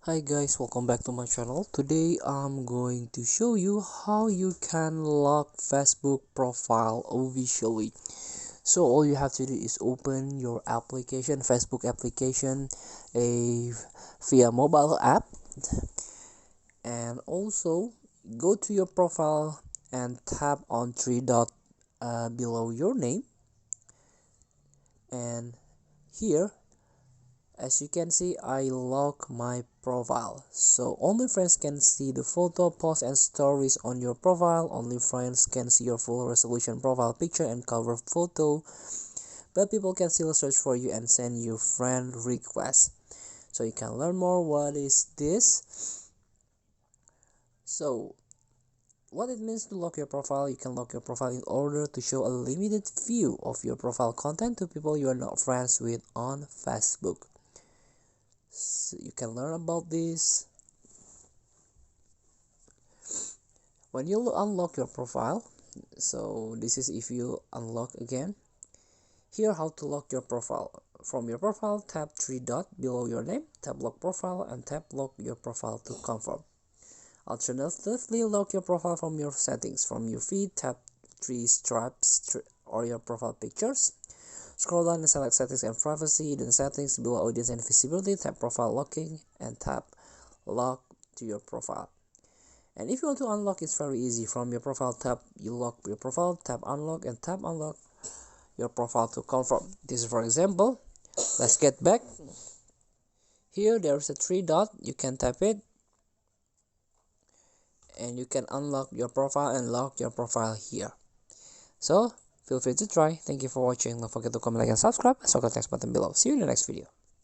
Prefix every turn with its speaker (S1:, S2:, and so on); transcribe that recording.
S1: Hi guys, welcome back to my channel. Today I'm going to show you how you can lock Facebook profile officially. So all you have to do is open your application, Facebook application, a via mobile app, and also go to your profile and tap on three dot below your name, and here as you can see, I lock my profile, so only friends can see the photo, posts and stories on your profile. Only friends can see your full resolution profile picture and cover photo, but people can still search for you and send you friend requests. So you can learn more what is this. So what it means to lock your profile: you can lock your profile in order to show a limited view of your profile content to people you are not friends with on Facebook. So you can learn about this when you unlock your profile. So this is if you unlock again. Here, how to lock your profile: from your profile, tap three dot below your name, tap lock profile and tap lock your profile to confirm. Alternatively, lock your profile from your settings. From your feed, tap three stripes or your profile pictures. Scroll down and select settings and privacy, then settings, below audience and visibility, tap profile locking and tap lock to your profile. And if you want to unlock, it's very easy. From your profile, tap you lock your profile, tap unlock and tap unlock your profile to confirm. This is for example. Let's get back. Here there's a three dot, you can tap it and you can unlock your profile and lock your profile here. So feel free to try. Thank you for watching. Don't forget to comment, like and subscribe. So click the next button below. See you in the next video.